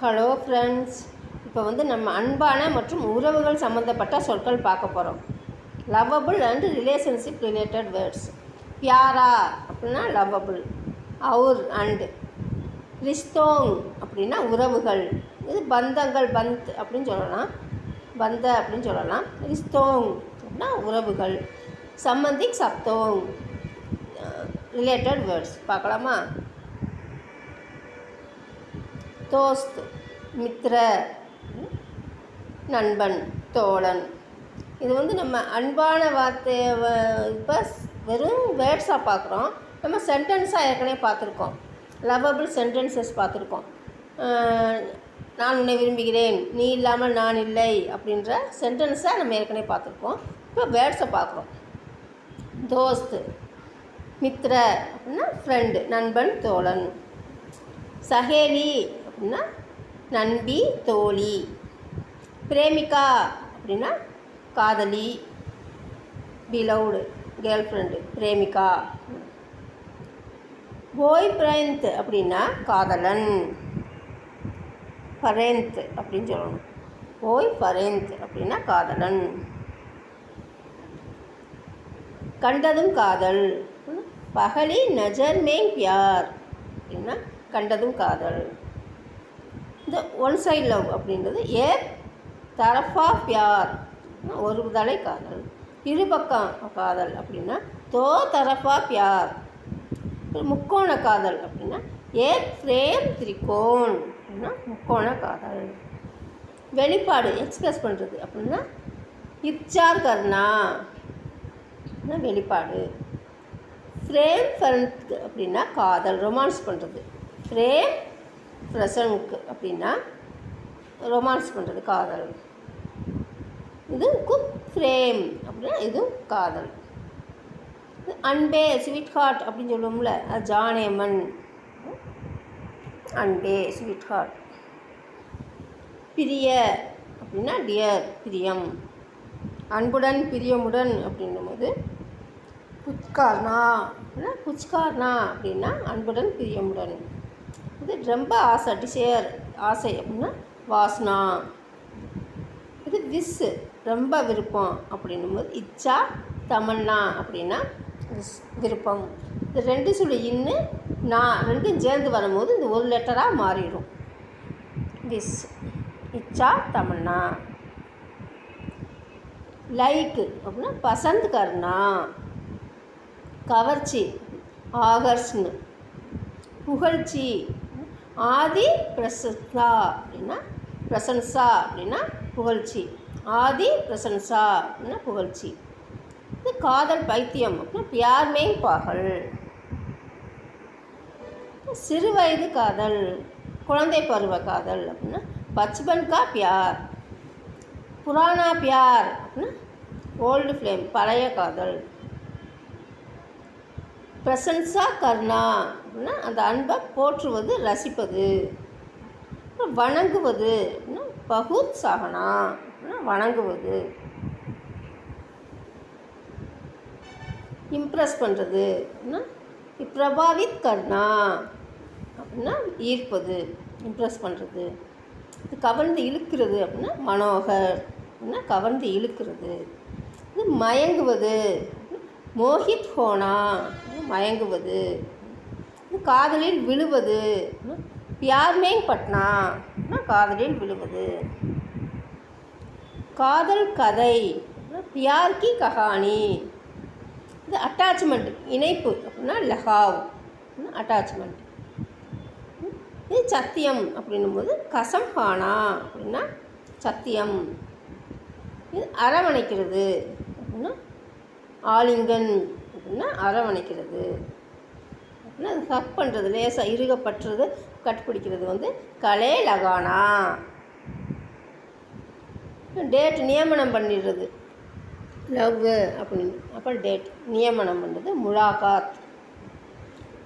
Hello friends, இப்போ நம்ம அன்பான மற்றும் உறவுகள் சம்மந்தப்பட்ட சொற்கள் பார்க்க போகிறோம். Lovable and relationship related words. பியாரா அப்படின்னா லவ்வபுள், அவுர் அண்ட். ரிஸ்தோங் அப்படின்னா உறவுகள். இது பந்தங்கள், பந்த் அப்படின்னு சொல்லலாம், பந்த அப்படின்னு சொல்லலாம். ரிஸ்தோங் அப்படின்னா உறவுகள். சம்பந்திக் சப்தோங் ரிலேட்டட் வேர்ட்ஸ் பார்க்கலாமா? தோஸ்த் மித்ர, நண்பன், தோழன். இது நம்ம அன்பான வார்த்தை இப்போ வெறும் வேர்ட்ஸாக பார்க்குறோம். நம்ம சென்டென்ஸாக ஏற்கனவே பார்த்துருக்கோம். லவ்வபிள் சென்டென்சஸ் பார்த்துருக்கோம். நான் உன்னை விரும்புகிறேன், நீ இல்லாமல் நான் இல்லை அப்படின்ற சென்டென்ஸை நம்ம ஏற்கனவே பார்த்துருக்கோம். இப்போ வேர்ட்ஸை பார்க்குறோம். தோஸ்த் மித்ர அப்படின்னா ஃப்ரெண்டு, நண்பன், தோழன். சஹேலி அப்படின்னா நண்பி, தோழி. பிரேமிகா அப்படின்னா காதலி, பிலவுடு, கேர்ள் ஃப்ரெண்டு, பிரேமிகா. பாய் ஃப்ரெண்ட் அப்படின்னா காதலன். ஃபரெண்ட் அப்படின்னு சொல்லணும். பாய் ஃப்ரெண்ட் அப்படின்னா காதலன். கண்டதும் காதல். பகலி நஜர் மேங் பியார் அப்படின்னா கண்டதும் காதல். இந்த ஒன் சைட் லவ் அப்படின்றது ஏக் தரஃபா பியார், ஒரு தலை காதல். இருபக்கம் காதல் அப்படின்னா தோ தரஃபா பியார். முக்கோண காதல் அப்படின்னா ஏக் ஃப்ரேம் திரிகோன் அப்படின்னா முக்கோண காதல். வெளிப்பாடு எக்ஸ்பிரஸ் பண்ணுறது அப்படின்னா இச்சார் கர்னா வெளிப்பாடு. ஃப்ரேம் ஃபரண்ட் அப்படின்னா காதல், ரொமான்ஸ் பண்ணுறது. ஃப்ரேம் ஃப்ரெசன்க்கு அப்படின்னா ரொமான்ஸ் பண்ணுறது, காதல். இது குக் ஃப்ரேம் அப்படின்னா இதுவும் காதல். அன்பே ஸ்வீட் ஹார்ட் அப்படின்னு சொல்லுவோம்ல, அது ஜானேமன். அன்பே ஸ்வீட் ஹார்ட். பிரிய அப்படின்னா டியர், பிரியம். அன்புடன் பிரியமுடன் அப்படின்னும் போது புச்கார்னா அப்படின்னா புச்கார்னா அப்படின்னா அன்புடன் பிரியமுடன். இது ரொம்ப ஆசை, டிசையர், ஆசை அப்படின்னா வாஸ்னா. இது விஸ், ரொம்ப விருப்பம் அப்படின்னும் போது இச்சா, தமன்னா அப்படின்னா விருப்பம். இது ரெண்டு சொல்லி இன்னு நான் ரெண்டும் சேர்ந்து வரும்போது இந்த ஒரு லெட்டராக மாறிடும். விஸ், இச்சா, தமன்னா. லைக்கு அப்படின்னா பசந்த் கர்னா, கவர்ச்சி, ஆகர்ஷ்னு. புகழ்ச்சி, ஆதி பிரசன்சா அப்படின்னா பிரசன்சா அப்படின்னா புகழ்ச்சி. ஆதி பிரசன்சா அப்படின்னா புகழ்ச்சி. இது காதல் பைத்தியம் அப்படின்னா பியார் மேங் பாகல். சிறு வயது காதல், குழந்தை பருவ காதல் அப்படின்னா பச்பன் கா பியார். புராணா பியார் அப்படின்னா ஓல்டு ஃப்ளேம், பழைய காதல். பிரசன்சா கர்னா அப்படின்னா அந்த அன்பை போற்றுவது, ரசிப்பது. வணங்குவது அப்படின்னா பகுத் சகனா அப்படின்னா வணங்குவது. இம்ப்ரெஸ் பண்ணுறது அப்படின்னா பிரபாவித் கர்னா அப்படின்னா ஈர்ப்பது, இம்ப்ரெஸ் பண்ணுறது. இது கவர்ந்து இழுக்கிறது அப்படின்னா மனோகர் அப்படின்னா கவர்ந்து இழுக்கிறது. இது மயங்குவது, மோஹித் ஹோனா மயங்குவது. காதலில் விழுவது, பியார் மேங் பட்னா காதலில் விழுவது. காதல் கதை, பியார் கி கஹானி. இது அட்டாச்மெண்ட், இணைப்பு அப்படின்னா லஹாவ் அட்டாச்மெண்ட். இது சத்தியம் அப்படின்னும் போது கசம் ஹானா அப்படின்னா சத்தியம். இது அரவணைக்கிறது அப்படின்னா ஆலிங்கன் அப்படின்னா அரவணைக்கிறது அப்படின்னா அது ஹக் பண்ணுறது, லேசாக இறுகப்பட்டுறது, கட்டுப்பிடிக்கிறது கலே லகானா. டேட் நியமனம் பண்ணிடுறது, லவ் அப்படின்னு. அப்புறம் டேட் நியமனம் பண்ணுறது முலாகாத்.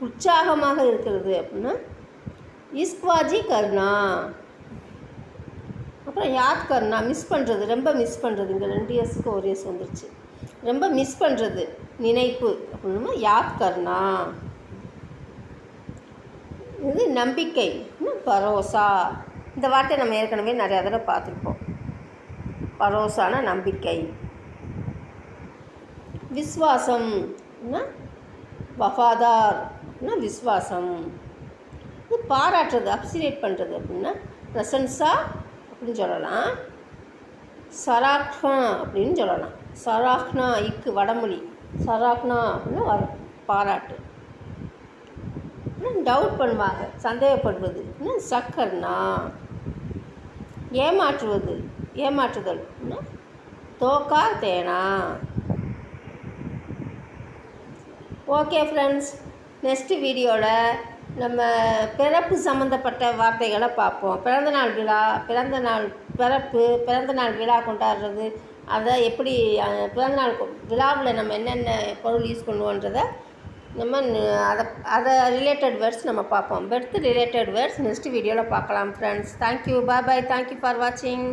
உற்சாகமாக இருக்கிறது அப்படின்னா இஸ்க்வாஜி கர்னா. அப்புறம் யாத் கர்னா மிஸ் பண்ணுறது, ரொம்ப மிஸ் பண்ணுறது. இங்கே 2 இயர்ஸுக்கு ஒரு இயர்ஸ் வந்துருச்சு. ரொம்ப மிஸ் பண்ணுறது, நினைப்பு அப்படின்னா யாத் கர்னா. இது நம்பிக்கை, பரோசா. இந்த வார்த்தையை நம்ம ஏற்கனவே நிறையா தடவை பார்த்துருப்போம். பரோசான நம்பிக்கை. விஸ்வாசம்னா வஃபாதார் அப்படின்னா விஸ்வாசம். இது பாராட்டுறது, அப்ரிசியேட் பண்ணுறது அப்படின்னா பிரசன்ஸா அப்படின்னு சொல்லலாம். சராக்னா அப்படின்னு சொல்லலாம். சராக்னா இக்கு வடமொழி. சராக்னா அப்படின்னா பாராட்டு. டவுட் பண்ணுவாங்க, சந்தேகப்படுவது. சக்கர்னா ஏமாற்றுதல். தோக்கா தேனா. ஓகே ஃப்ரெண்ட்ஸ், நெக்ஸ்ட்டு வீடியோவில் நம்ம பிறப்பு சம்மந்தப்பட்ட வார்த்தைகளை பார்ப்போம். பிறந்தநாள் விழா, பிறந்தநாள் விழா கொண்டாடுறது, அதை எப்படி பிறந்தநாள் விழாவில் நம்ம என்னென்ன பொருள் யூஸ் பண்ணுவோன்றதை நம்ம அதை ரிலேட்டட் வேர்ட்ஸ் நம்ம பார்ப்போம். பர்த் ரிலேட்டட் வேர்ட்ஸ் நெக்ஸ்ட் வீடியோவில் பார்க்கலாம் friends. Thank you, bye, thank you for வாட்சிங்.